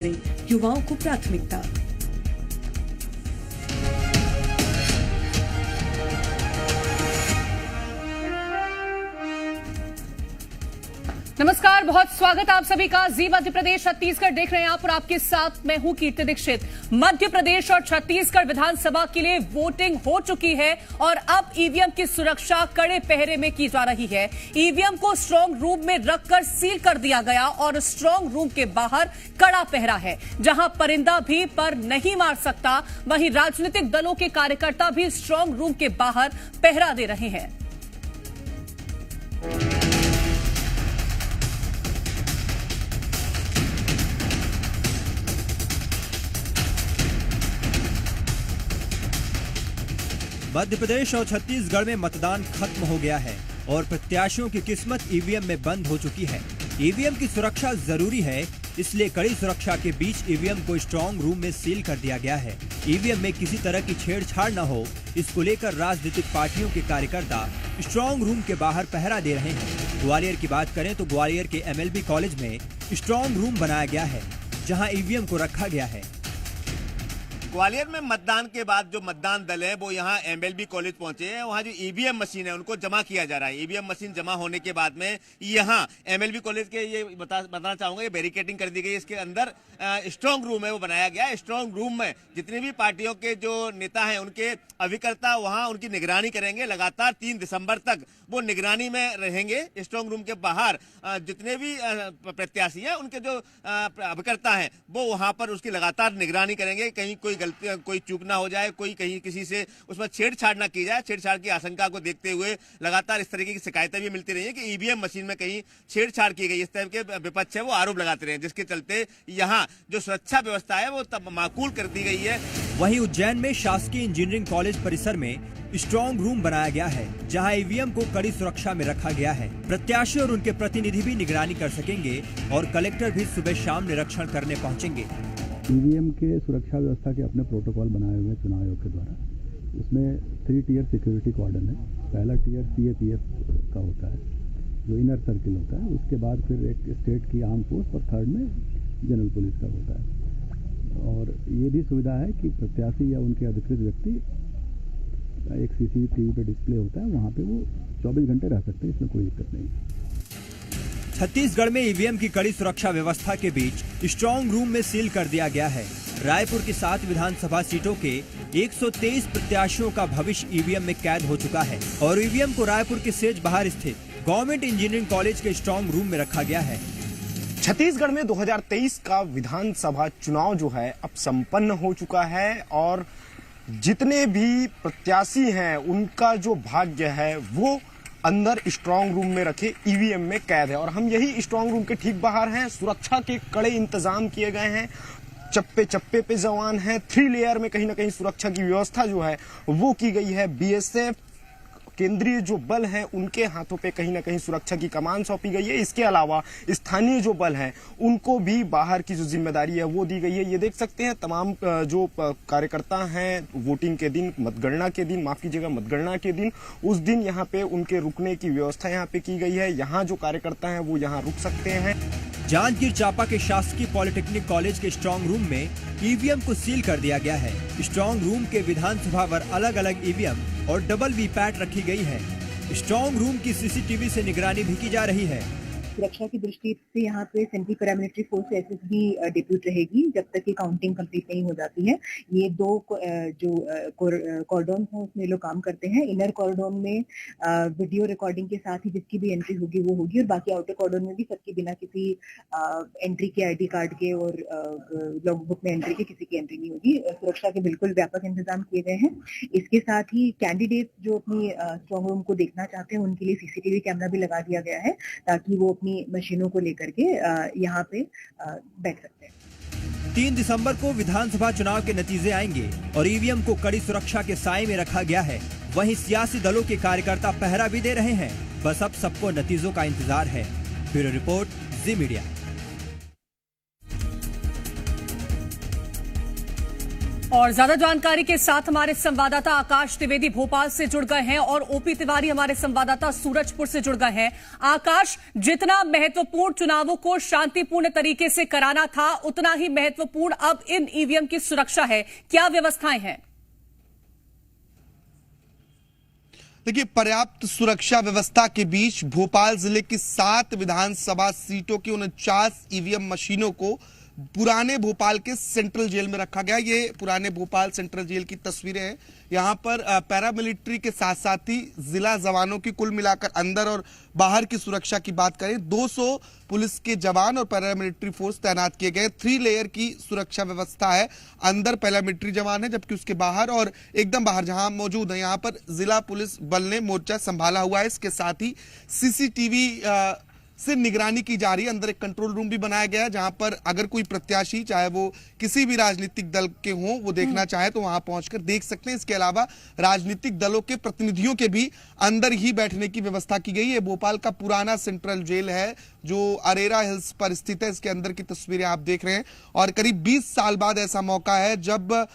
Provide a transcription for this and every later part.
युवाओं को प्राथमिकता। नमस्कार, बहुत स्वागत आप सभी का। जी मध्य प्रदेश छत्तीसगढ़ देख रहे हैं आप और आपके साथ मैं हूं कीर्ति दीक्षित। मध्य प्रदेश और छत्तीसगढ़ विधानसभा के लिए वोटिंग हो चुकी है और अब ईवीएम की सुरक्षा कड़े पहरे में की जा रही है। ईवीएम को स्ट्रांग रूम में रखकर सील कर दिया गया और स्ट्रांग रूम के बाहर कड़ा पहरा है। जहां परिंदा भी पर नहीं मार सकता, वहीं राजनीतिक दलों के कार्यकर्ता भी स्ट्रांग रूम के बाहर पहरा दे रहे हैं। मध्य प्रदेश और छत्तीसगढ़ में मतदान खत्म हो गया है और प्रत्याशियों की किस्मत ईवीएम में बंद हो चुकी है। ईवीएम की सुरक्षा जरूरी है, इसलिए कड़ी सुरक्षा के बीच ईवीएम को स्ट्रांग रूम में सील कर दिया गया है। ईवीएम में किसी तरह की छेड़छाड़ न हो, इसको लेकर राजनीतिक पार्टियों के कार्यकर्ता स्ट्रांग रूम के बाहर पहरा दे रहे हैं। ग्वालियर की बात करें तो ग्वालियर के MLB कॉलेज में स्ट्रांग रूम बनाया गया है, जहाँ ईवीएम को रखा गया है। ग्वालियर में मतदान के बाद जो मतदान दल है वो यहाँ MLB कॉलेज पहुंचे हैं। वहाँ जो ईवीएम मशीन है उनको जमा किया जा रहा है। ईवीएम मशीन जमा होने के बाद में यहाँ MLB कॉलेज के ये बताना चाहूंगा, ये बैरिकेडिंग कर दी गई है। इसके अंदर स्ट्रांग रूम है वो बनाया गया है। स्ट्रांग रूम में जितनी भी पार्टियों के जो नेता हैं उनके अभिकर्ता वहाँ उनकी निगरानी करेंगे। लगातार 3 दिसंबर तक वो निगरानी में रहेंगे। स्ट्रांग रूम के बाहर जितने भी प्रत्याशी हैं उनके जो अभिकर्ता हैं वो वहाँ पर उसकी लगातार निगरानी करेंगे। कहीं कोई गलती, कोई चूक ना हो जाए, कोई कहीं किसी से उसमें छेड़छाड़ ना की जाए। छेड़छाड़ की आशंका को देखते हुए लगातार इस तरीके की शिकायतें भी मिलती रही है कि ईवीएम मशीन में कहीं छेड़छाड़ की गई। इस तरह के विपक्ष है वो आरोप लगाते रहे, जिसके चलते यहाँ जो सुरक्षा व्यवस्था है वो तब माकूल कर दी गई है। वहीं उज्जैन में शासकीय इंजीनियरिंग कॉलेज परिसर में स्ट्रांग रूम बनाया गया है, जहां ईवीएम को कड़ी सुरक्षा में रखा गया है। प्रत्याशी और उनके प्रतिनिधि भी निगरानी कर सकेंगे और कलेक्टर भी सुबह शाम निरीक्षण करने पहुंचेंगे। ईवीएम के सुरक्षा व्यवस्था के अपने प्रोटोकॉल बनाए हुए हैं चुनाव आयोग के द्वारा। इसमें 3 टियर सिक्योरिटी कॉर्डन है। पहला टियर CAPF का होता है, जो इनर सर्किल होता है। उसके बाद फिर एक स्टेट की आर्म फोर्स और थर्ड में जनरल पुलिस का होता है। और ये भी सुविधा है कि प्रत्याशी या उनके अधिकृत व्यक्ति एक CCTV पे डिस्प्ले होता है, वहाँ पे वो 24 घंटे रह सकते हैं, इसमें कोई दिक्कत नहीं। छत्तीसगढ़ में ईवीएम की कड़ी सुरक्षा व्यवस्था के बीच स्ट्रांग रूम में सील कर दिया गया है। रायपुर की 7 विधानसभा सीटों के 123 प्रत्याशियों का भविष्य ईवीएम में कैद हो चुका है और ईवीएम को रायपुर के सेज बाहर स्थित गवर्नमेंट इंजीनियरिंग कॉलेज के स्ट्रांग रूम में रखा गया है। छत्तीसगढ़ में 2023 का विधानसभा चुनाव जो है अब संपन्न हो चुका है और जितने भी प्रत्याशी हैं उनका जो भाग्य है वो अंदर स्ट्रांग रूम में रखे ईवीएम में कैद है। और हम यही स्ट्रांग रूम के ठीक बाहर हैं। सुरक्षा के कड़े इंतजाम किए गए हैं। चप्पे चप्पे पे जवान हैं। 3 लेयर में कहीं ना कहीं सुरक्षा की व्यवस्था जो है वो की गई है। BSF केंद्रीय जो बल हैं उनके हाथों पे कहीं ना कहीं सुरक्षा की कमान सौंपी गई है। इसके अलावा स्थानीय जो बल हैं उनको भी बाहर की जो जिम्मेदारी है वो दी गई है। ये देख सकते हैं तमाम जो कार्यकर्ता हैं वोटिंग के दिन, मतगणना के दिन, माफ कीजिएगा मतगणना के दिन, उस दिन यहाँ पे उनके रुकने की व्यवस्था यहाँ पे की गई है। यहाँ जो कार्यकर्ता हैं वो यहाँ रुक सकते हैं। जांजगीर चांपा के शासकीय पॉलिटेक्निक कॉलेज के स्ट्रांग रूम में ईवीएम को सील कर दिया गया है। स्ट्रांग रूम के विधानसभा पर अलग अलग ईवीएम और डबल वीपैट रखी गई है। स्ट्रांग रूम की CCTV से निगरानी भी की जा रही है। सुरक्षा की दृष्टि से यहाँ पे central paramilitary force SSB depute रहेगी जब तक कि काउंटिंग कंप्लीट नहीं हो जाती है। ये 2 जो कॉर्डन है उसमें लोग काम करते हैं। इनर कॉर्डन में वीडियो रिकॉर्डिंग के साथ ही जिसकी भी एंट्री होगी वो होगी और बाकी आउटर कॉर्डन में भी सबकी बिना किसी एंट्री के ID कार्ड के और लॉग बुक में एंट्री के किसी की एंट्री नहीं होगी। सुरक्षा के बिल्कुल व्यापक इंतजाम किए गए हैं। इसके साथ ही कैंडिडेट जो अपनी स्ट्रांग रूम को देखना चाहते हैं उनके लिए CCTV कैमरा भी लगा दिया गया है ताकि वो अपनी मशीनों को लेकर के यहाँ पे बैठ सकते हैं। 3 दिसंबर को विधानसभा चुनाव के नतीजे आएंगे और ईवीएम को कड़ी सुरक्षा के साए में रखा गया है। वहीं सियासी दलों के कार्यकर्ता पहरा भी दे रहे हैं। बस अब सबको नतीजों का इंतजार है। ब्यूरो रिपोर्ट, जी मीडिया। और ज्यादा जानकारी के साथ हमारे संवाददाता आकाश द्विवेदी भोपाल से जुड़ गए हैं और ओपी तिवारी हमारे संवाददाता सूरजपुर से जुड़ गए हैं। आकाश, जितना महत्वपूर्ण चुनावों को शांतिपूर्ण तरीके से कराना था, उतना ही महत्वपूर्ण अब इन ईवीएम की सुरक्षा है। क्या व्यवस्थाएं हैं? देखिए, पर्याप्त सुरक्षा व्यवस्था के बीच भोपाल जिले की 7 विधानसभा सीटों की 49 ईवीएम मशीनों को पुराने भोपाल के सेंट्रल जेल में रखा गया। ये पुराने भोपाल सेंट्रल जेल की तस्वीरें हैं। यहाँ पर पैरामिलिट्री के साथ साथ ही जिला जवानों की कुल मिलाकर अंदर और बाहर की सुरक्षा की बात करें 200 पुलिस के जवान और पैरामिलिट्री फोर्स तैनात किए गए। 3 लेयर की सुरक्षा व्यवस्था है। अंदर पैरामिलिट्री जवान है, जबकि उसके बाहर और एकदम बाहर जहां मौजूद है, यहाँ पर जिला पुलिस बल ने मोर्चा संभाला हुआ है। इसके साथ ही सीसीटीवी से निगरानी की जा रही है। अंदर एक कंट्रोल रूम भी बनाया गया है, जहां पर अगर कोई प्रत्याशी, चाहे वो किसी भी राजनीतिक दल के हों, वो देखना चाहे तो वहां पहुंचकर देख सकते हैं। इसके अलावा राजनीतिक दलों के प्रतिनिधियों के भी अंदर ही बैठने की व्यवस्था की गई है। भोपाल का पुराना सेंट्रल जेल है जो अरेरा हिल्स पर स्थित है। इसके अंदर की तस्वीरें आप देख रहे हैं और करीब 20 साल बाद ऐसा मौका है जब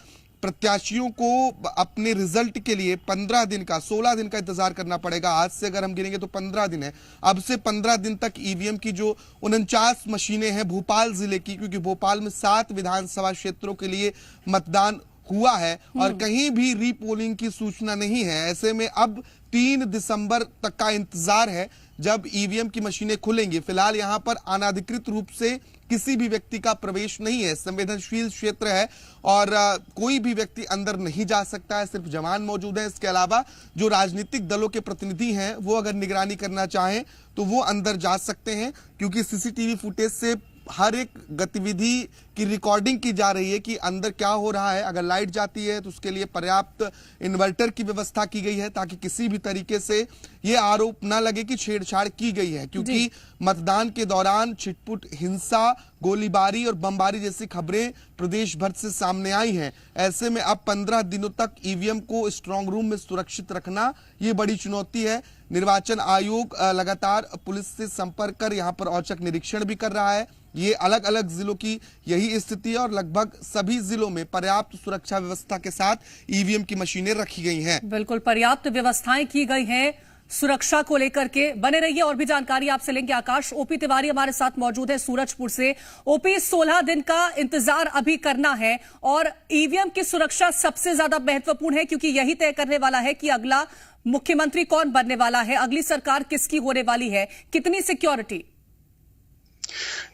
प्रत्याशियों को अपने रिजल्ट के लिए 15 दिन का 16 दिन का इंतजार करना पड़ेगा। आज से अगर हम गिनेंगे तो 15 दिन है। अब से 15 दिन तक ईवीएम की जो 49 मशीनें हैं भोपाल जिले की, क्योंकि भोपाल में 7 विधानसभा क्षेत्रों के लिए मतदान हुआ है और कहीं भी रीपोलिंग की सूचना नहीं है। ऐसे में अब 3 दिसंबर तक का इंतजार है जब ईवीएम की मशीनें खुलेंगी। फिलहाल यहां पर अनाधिकृत रूप से किसी भी व्यक्ति का प्रवेश नहीं है। संवेदनशील क्षेत्र है और कोई भी व्यक्ति अंदर नहीं जा सकता है, सिर्फ जवान मौजूद है। इसके अलावा जो राजनीतिक दलों के प्रतिनिधि हैं वो अगर निगरानी करना चाहें तो वो अंदर जा सकते हैं, क्योंकि सीसीटीवी फुटेज से हर एक गतिविधि की रिकॉर्डिंग की जा रही है कि अंदर क्या हो रहा है। अगर लाइट जाती है तो उसके लिए पर्याप्त इन्वर्टर की व्यवस्था की गई है ताकि किसी भी तरीके से ये आरोप ना लगे कि छेड़छाड़ की गई है, क्योंकि मतदान के दौरान छिटपुट हिंसा, गोलीबारी और बमबारी जैसी खबरें प्रदेश भर से सामने आई हैं। ऐसे में अब 15 दिनों तक ईवीएम को स्ट्रांग रूम में सुरक्षित रखना ये बड़ी चुनौती है। निर्वाचन आयोग लगातार पुलिस से संपर्क कर यहाँ पर औचक निरीक्षण भी कर रहा है। ये अलग अलग जिलों की यही स्थिति है और लगभग सभी जिलों में पर्याप्त सुरक्षा व्यवस्था के साथ ईवीएम की मशीनें रखी गई हैं। बिल्कुल पर्याप्त व्यवस्थाएं की गई हैं सुरक्षा को लेकर के। बने रहिए, और भी जानकारी आपसे लेंगे। आकाश, ओपी तिवारी हमारे साथ मौजूद है सूरजपुर से। ओपी, 16 दिन का इंतजार अभी करना है और ईवीएम की सुरक्षा सबसे ज्यादा महत्वपूर्ण है, क्योंकि यही तय करने वाला है कि अगला मुख्यमंत्री कौन बनने वाला है, अगली सरकार किसकी होने वाली है। कितनी सिक्योरिटी?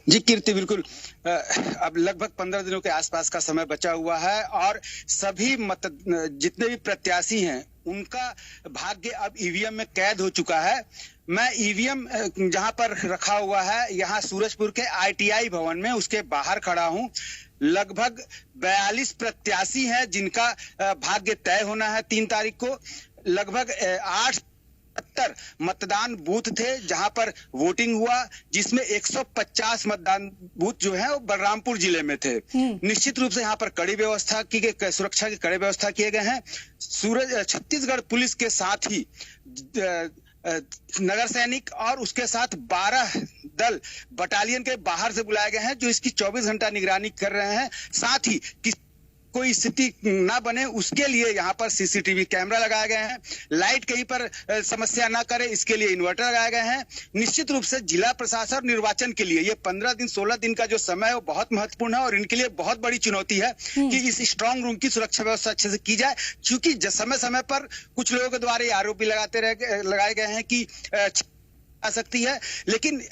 जी कीर्ति, बिल्कुल अब लगभग 15 दिनों के आसपास का समय बचा हुआ है और सभी जितने भी प्रत्याशी हैं उनका भाग्य अब ईवीएम में कैद हो चुका है। मैं ईवीएम जहां पर रखा हुआ है, यहाँ सूरजपुर के ITI भवन में उसके बाहर खड़ा हूं। लगभग 42 प्रत्याशी हैं जिनका भाग्य तय होना है 3 तारीख को। लगभग 870 मतदान बूथ थे जहां पर वोटिंग हुआ, जिसमें 150 मतदान बूथ जो है वो बलरामपुर जिले में थे। निश्चित रूप से यहाँ पर कड़ी व्यवस्था की गई, सुरक्षा की कड़ी व्यवस्था किए गए हैं। छत्तीसगढ़ पुलिस के साथ ही नगर सैनिक और उसके साथ 12 दल बटालियन के बाहर से बुलाए गए हैं जो इसकी 24 घंटा निगरानी कर रहे हैं। साथ ही कोई स्थिति ना बने उसके लिए यहाँ पर सीसीटीवी कैमरा लगाए गए हैं। लाइट कहीं पर समस्या ना करे इसके लिए इन्वर्टर लगाए गए हैं। निश्चित रूप से जिला प्रशासन और निर्वाचन के लिए ये 15 दिन 16 दिन का जो समय है वो बहुत महत्वपूर्ण है और इनके लिए बहुत बड़ी चुनौती है कि इस स्ट्रांग रूम की सुरक्षा व्यवस्था अच्छे से की जाए। क्योंकि समय समय पर कुछ लोगों के द्वारा ये आरोप भी लगाए गए हैं कि आ सकती है, लेकिन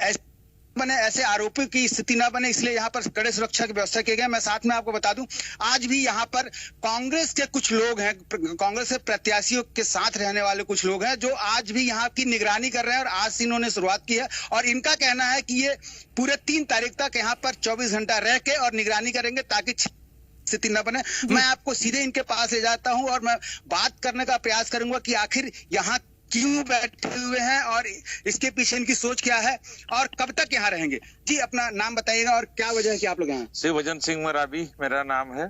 बने ऐसे आरोपी की स्थिति ना बने, इसलिए यहाँ पर कड़े सुरक्षा की व्यवस्था की गई। मैं साथ में आपको बता दूं, आज भी यहाँ पर कांग्रेस के कुछ लोग हैं, कांग्रेस के प्रत्याशियों के साथ रहने वाले कुछ लोग हैं जो आज भी यहाँ की निगरानी कर रहे हैं और आज से इन्होंने शुरुआत की है और इनका कहना है कि ये पूरे 3 तारीख तक यहाँ पर 24 घंटा रह के और निगरानी करेंगे ताकि स्थिति न बने। मैं आपको सीधे इनके पास ले जाता हूँ और मैं बात करने का प्रयास करूंगा कि आखिर यहाँ क्यों बैठे हुए हैं और इसके पीछे इनकी सोच क्या है और कब तक यहाँ रहेंगे। जी, अपना नाम बताइएगा और क्या वजह है कि आप लोग यहाँ? शिवभजन सिंह मरावी मेरा नाम है।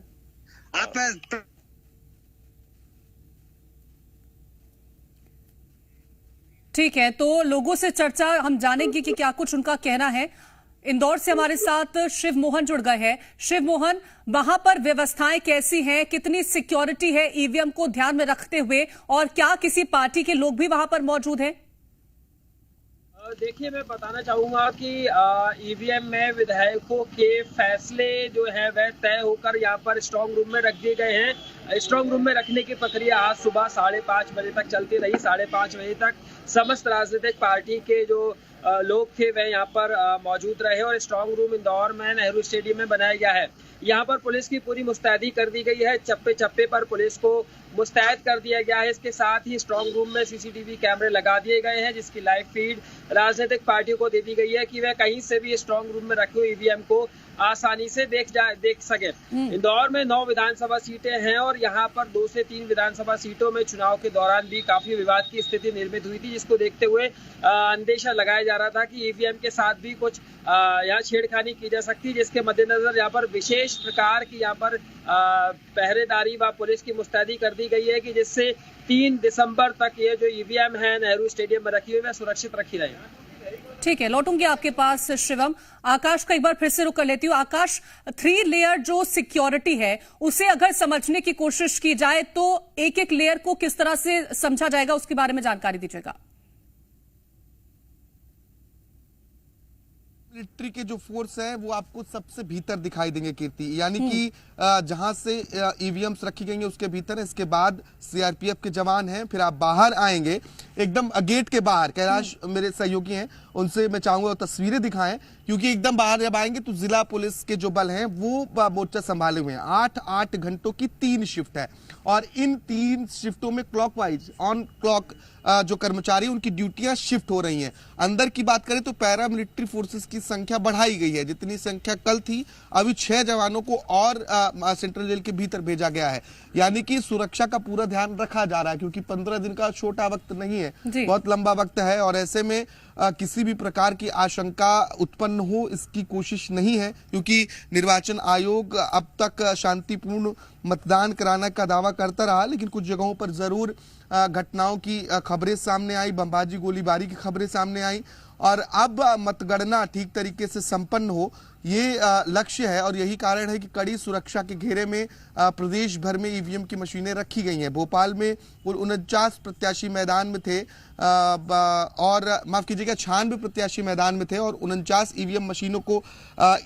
आप ठीक है, तो लोगों से चर्चा हम जानेंगे कि क्या कुछ उनका कहना है। इंदौर से हमारे साथ शिव मोहन जुड़ गए हैं। शिव मोहन, वहां पर व्यवस्थाएं कैसी हैं, कितनी सिक्योरिटी है ईवीएम को ध्यान में रखते हुए, और क्या किसी पार्टी के लोग भी वहां पर मौजूद हैं? देखिए, मैं बताना चाहूंगा कि ईवीएम में विधायकों के फैसले जो है वह तय होकर यहाँ पर स्ट्रांग रूम में रख दिए गए हैं। स्ट्रांग रूम में रखने की प्रक्रिया आज सुबह 5:30 बजे तक चलती रही। 5:30 बजे तक समस्त राजनीतिक पार्टी के जो लोग थे वह यहाँ पर मौजूद रहे और स्ट्रांग रूम इंदौर में नेहरू स्टेडियम में बनाया गया है। यहाँ पर पुलिस की पूरी मुस्तैदी कर दी गई है। चप्पे चप्पे पर पुलिस को मुस्तैद कर दिया गया है। इसके साथ ही स्ट्रांग रूम में सीसीटीवी कैमरे लगा दिए गए हैं, जिसकी लाइव फीड राजनीतिक पार्टियों को दे दी गई है कि वह कहीं से भी स्ट्रांग रूम में रखे हुए ईवीएम को आसानी से देख सके। इंदौर में 9 विधानसभा सीटें हैं और यहाँ पर 2 से 3 विधानसभा सीटों में चुनाव के दौरान भी काफी विवाद की स्थिति निर्मित हुई थी, जिसको देखते हुए अंदेशा लगाया जा रहा था कि ईवीएम के साथ भी कुछ यहाँ छेड़खानी की जा सकती है, जिसके मद्देनजर यहाँ पर विशेष प्रकार की यहाँ पर पहरेदारी व पुलिस की मुस्तैदी कर दी गई है कि जिससे 3 दिसंबर तक ये जो ईवीएम है नेहरू स्टेडियम में रखी हुई है सुरक्षित रखी रहे। ठीक है, लौटूंगी आपके पास शिवम। आकाश का एक बार फिर से रुक कर लेती हूँ। आकाश, 3 लेयर जो सिक्योरिटी है उसे अगर समझने की कोशिश की जाए तो एक एक लेयर को किस तरह से समझा जाएगा, उसके बारे में जानकारी दीजिएगा। मिलिट्री के जो फोर्स है वो आपको सबसे भीतर दिखाई देंगे कीर्ति, यानी कि जहां से ईवीएम्स रखी गई हैं उसके भीतर है। इसके बाद सीआरपीएफ के जवान हैं। फिर आप बाहर आएंगे एकदम गेट के बाहर। कैलाश मेरे सहयोगी हैं, उनसे मैं चाहूंगा तस्वीरें दिखाएं, क्योंकि एकदम बाहर जब आएंगे तो जिला पुलिस के जो बल हैं वो मोर्चा संभाले हुए हैं। 8 घंटों की 3 शिफ्ट है और इन 3 शिफ्टों में क्लॉकवाइज ऑन क्लॉक जो कर्मचारी उनकी ड्यूटियां शिफ्ट हो रही हैं। अंदर की बात करें तो पैरामिलिट्री फोर्सेस की संख्या बढ़ाई गई है। जितनी संख्या कल थी, अभी 6 जवानों को और सेंट्रल जेल के भीतर भेजा गया है। यानी कि सुरक्षा का पूरा ध्यान रखा जा रहा है, क्योंकि 15 दिन का छोटा वक्त नहीं है, बहुत लंबा वक्त है और ऐसे में किसी भी प्रकार की आशंका उत्पन्न हो इसकी कोशिश नहीं है, क्योंकि निर्वाचन आयोग अब तक शांतिपूर्ण मतदान कराने का दावा करता रहा, लेकिन कुछ जगहों पर जरूर घटनाओं की खबरें सामने आई, बमबाजी गोलीबारी की खबरें सामने आई और अब मतगणना ठीक तरीके से संपन्न हो ये लक्ष्य है और यही कारण है कि कड़ी सुरक्षा के घेरे में प्रदेश भर में ईवीएम की मशीनें रखी गई हैं। भोपाल में कुल 49 प्रत्याशी मैदान में थे और माफ कीजिएगा 96 प्रत्याशी मैदान में थे और 49 ईवीएम मशीनों को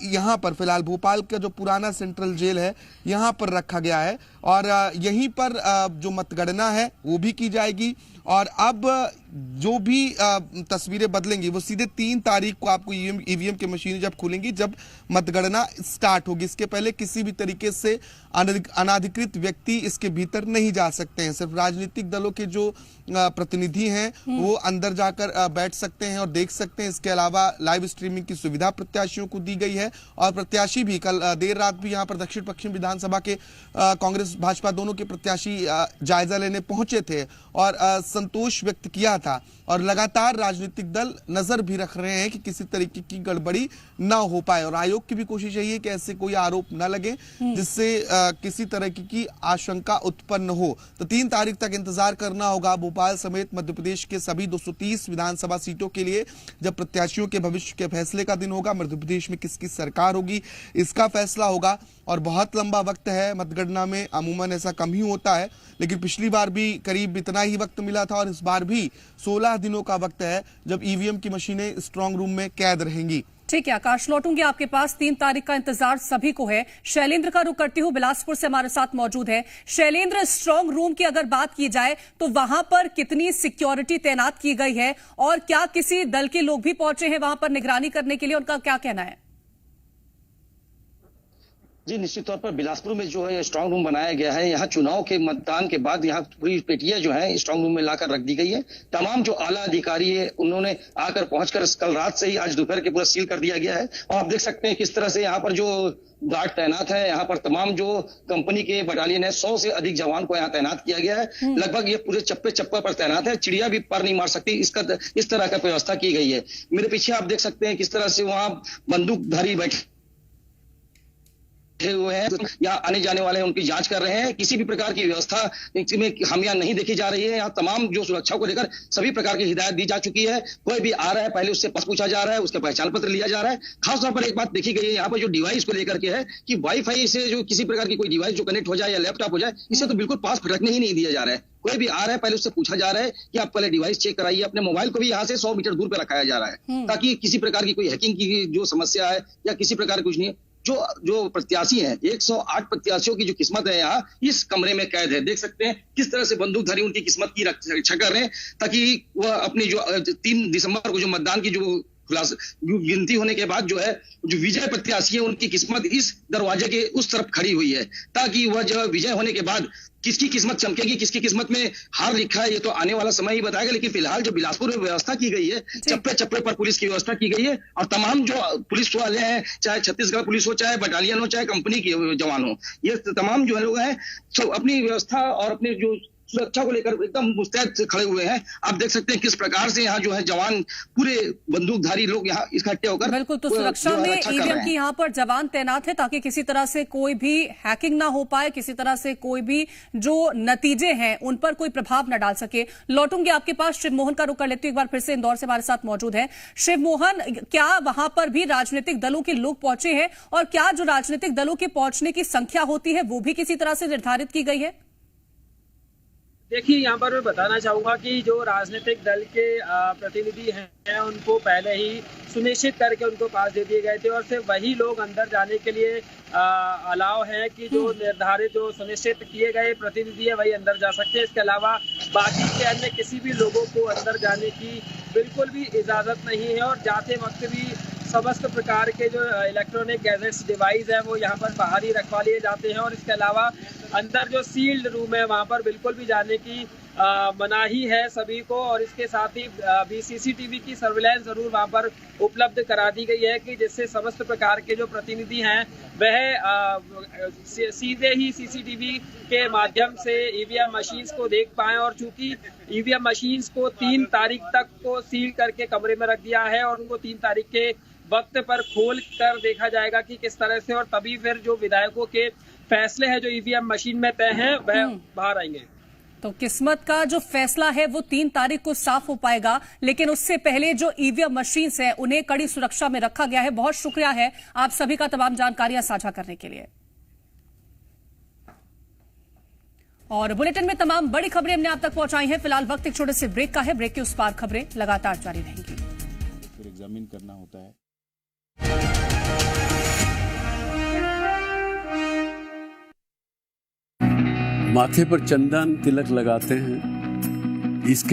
यहां पर फिलहाल भोपाल का जो पुराना सेंट्रल जेल है यहां पर रखा गया है और यहीं पर जो मतगणना है वो भी की जाएगी। और अब जो भी तस्वीरें बदलेंगी वो सीधे 3 तारीख को आपको ईवीएम की मशीनें जब खुलेंगी, जब मतगणना स्टार्ट होगी। इसके पहले किसी भी तरीके से अनाधिकृत व्यक्ति इसके भीतर नहीं जा सकते हैं। सिर्फ राजनीतिक दलों के जो प्रतिनिधि हैं वो अंदर जाकर बैठ सकते हैं और देख सकते हैं। इसके अलावा लाइव स्ट्रीमिंग की सुविधा प्रत्याशियों को दी गई है और प्रत्याशी भी कल देर रात भी यहाँ पर दक्षिण पश्चिम विधानसभा के कांग्रेस भाजपा दोनों के प्रत्याशी जायजा लेने पहुंचे थे और संतोष व्यक्त किया था और लगातार राजनीतिक दल नजर भी रख रहे हैं कि किसी तरीके की गड़बड़ी ना हो पाए और आयोग की भी कोशिश यही है कि ऐसे कोई आरोप न लगे जिससे किसी तरह की आशंका उत्पन्न हो। तो 3 तारीख तक इंतजार करना होगा भोपाल समेत मध्य प्रदेश के सभी 230 विधानसभा सीटों के लिए, जब प्रत्याशियों के भविष्य के फैसले का दिन होगा। मध्य प्रदेश में किसकी सरकार होगी इसका फैसला होगा और बहुत लंबा वक्त है। मतगणना में अमूमन ऐसा कम ही होता है, लेकिन पिछली बार भी करीब इतना ही वक्त मिला था और इस बार भी 16 दिनों का वक्त है जब ईवीएम की मशीनें स्ट्रांग रूम में कैद रहेंगी। ठीक है आकाश, लौटूंगी आपके पास। 3 तारीख का इंतजार सभी को है। शैलेंद्र का रुख करती हूँ, बिलासपुर से हमारे साथ मौजूद है। शैलेंद्र, स्ट्रांग रूम की अगर बात की जाए तो वहां पर कितनी सिक्योरिटी तैनात की गई है और क्या किसी दल के लोग भी पहुंचे हैं वहां पर निगरानी करने के लिए, उनका क्या कहना है? जी निश्चित तौर पर बिलासपुर में जो है स्ट्रांग रूम बनाया गया है। यहाँ चुनाव के मतदान के बाद यहाँ पूरी पेटियां जो है स्ट्रांग रूम में लाकर रख दी गई है। तमाम जो आला अधिकारी है उन्होंने आकर पहुंचकर कल रात से ही आज दोपहर के पूरा सील कर दिया गया है और आप देख सकते हैं किस तरह से यहाँ पर जो गार्ड तैनात है। यहाँ पर तमाम जो कंपनी के बटालियन है 100 से अधिक जवान को यहाँ तैनात किया गया है। लगभग ये पूरे चप्पे चप्पे पर तैनात है, चिड़िया भी पर नहीं मार सकती, इस तरह का व्यवस्था की गई है। मेरे पीछे आप देख सकते हैं किस तरह से वहाँ बंदूकधारी बैठे हुए हैं या आने जाने वाले हैं उनकी जांच कर रहे हैं। किसी भी प्रकार की व्यवस्था में खामियां नहीं देखी जा रही है। यहाँ तमाम जो सुरक्षा को लेकर सभी प्रकार की हिदायत दी जा चुकी है। कोई भी आ रहा है पहले उससे पास पूछा जा रहा है, उसका पहचान पत्र लिया जा रहा है। खासतौर पर एक बात देखी गई है यहाँ पर जो डिवाइस को लेकर के है कि वाईफाई से जो किसी प्रकार की कोई डिवाइस जो कनेक्ट हो जाए या लैपटॉप हो जाए, इसे तो बिल्कुल पास फटकने ही नहीं दिया जा रहा है। कोई भी आ रहा है पहले उससे पूछा जा रहा है कि आप पहले डिवाइस चेक कराइए। अपने मोबाइल को भी यहाँ से 100 मीटर दूर पे रखाया जा रहा है ताकि किसी प्रकार की कोई हैकिंग की जो समस्या है या किसी प्रकार कुछ नहीं है। जो प्रत्याशी हैं 108 प्रत्याशियों की जो किस्मत है यहाँ इस कमरे में कैद है। देख सकते हैं किस तरह से बंदूकधारी उनकी किस्मत की रक्षा कर रहे हैं ताकि वह अपनी जो 3 दिसंबर को जो मतदान की जो गिनती होने के बाद जो है जो विजय प्रत्याशी है उनकी किस्मत इस दरवाजे के उस तरफ खड़ी हुई है ताकि वह जो विजय होने के बाद किसकी किस्मत चमकेगी, किसकी किस्मत में हार लिखा है ये तो आने वाला समय ही बताएगा। लेकिन फिलहाल जो बिलासपुर में व्यवस्था की गई है, चप्पे चप्पे पर पुलिस की व्यवस्था की गई है और तमाम जो पुलिस वाले हैं, चाहे छत्तीसगढ़ पुलिस हो, चाहे बटालियन हो, चाहे कंपनी के जवान हो, ये तमाम जो लोग हैं सब अपनी व्यवस्था और अपने जो सुरक्षा को लेकर एकदम मुस्तैद से खड़े हुए हैं। आप देख सकते हैं किस प्रकार से यहाँ जो है जवान पूरे बंदूकधारी लोग यहाँ इकट्ठे होकर बिल्कुल तो सुरक्षा में ईवीएम की यहाँ पर जवान तैनात है ताकि किसी तरह से कोई भी हैकिंग ना हो पाए, किसी तरह से कोई भी जो नतीजे हैं उन पर कोई प्रभाव न डाल सके। लौटूंगी आपके पास, शिव मोहन का रुख कर लेती हूं। एक बार फिर से इंदौर से हमारे साथ मौजूद है शिव मोहन। क्या वहां पर भी राजनीतिक दलों के लोग पहुंचे हैं और क्या जो राजनीतिक दलों के पहुंचने की संख्या होती है वो भी किसी तरह से निर्धारित की गई है? देखिए, यहाँ पर मैं बताना चाहूंगा कि जो राजनीतिक दल के प्रतिनिधि हैं उनको पहले ही सुनिश्चित करके उनको पास दे दिए गए थे और सिर्फ वही लोग अंदर जाने के लिए अलाव है कि जो निर्धारित जो सुनिश्चित किए गए प्रतिनिधि है वही अंदर जा सकते हैं। इसके अलावा बाकी के अन्य किसी भी लोगों को अंदर जाने की बिल्कुल भी इजाजत नहीं है और जाते वक्त भी समस्त प्रकार के जो इलेक्ट्रॉनिक गैजेट्स डिवाइस है वो यहाँ पर बाहर ही रखवा लिए जाते हैं और इसके अलावा अंदर जो सील्ड रूम है वहाँ पर बिल्कुल भी जाने की मनाही है सभी को। और इसके साथ ही भी सीसीटीवी की सर्विलांस जरूर वहाँ पर उपलब्ध करा दी गई है कि जिससे समस्त प्रकार के जो प्रतिनिधि हैं वह सीधे ही सीसीटीवी के माध्यम से ईवीएम मशीन्स को देख पाएं। और चूंकि ईवीएम मशीन्स को 3 तारीख तक को सील करके कमरे में रख दिया है और उनको 3 तारीख के वक्त पर खोल कर देखा जाएगा कि किस तरह से, और तभी फिर जो विधायकों के फैसले हैं जो ईवीएम मशीन में तय हैं वह बाहर आएंगे। तो किस्मत का जो फैसला है वो 3 तारीख को साफ हो पाएगा, लेकिन उससे पहले जो ईवीएम मशीन्स हैं उन्हें कड़ी सुरक्षा में रखा गया है। बहुत शुक्रिया है आप सभी का तमाम जानकारियां साझा करने के लिए। और बुलेटिन में तमाम बड़ी खबरें हमने आप तक पहुंचाई हैं। फिलहाल वक्त एक छोटे से ब्रेक का है। ब्रेक के उस पार खबरें लगातार जारी रहेंगी। फिर एग्जामिन करना होता है। माथे पर चंदन तिलक लगाते हैं, इसके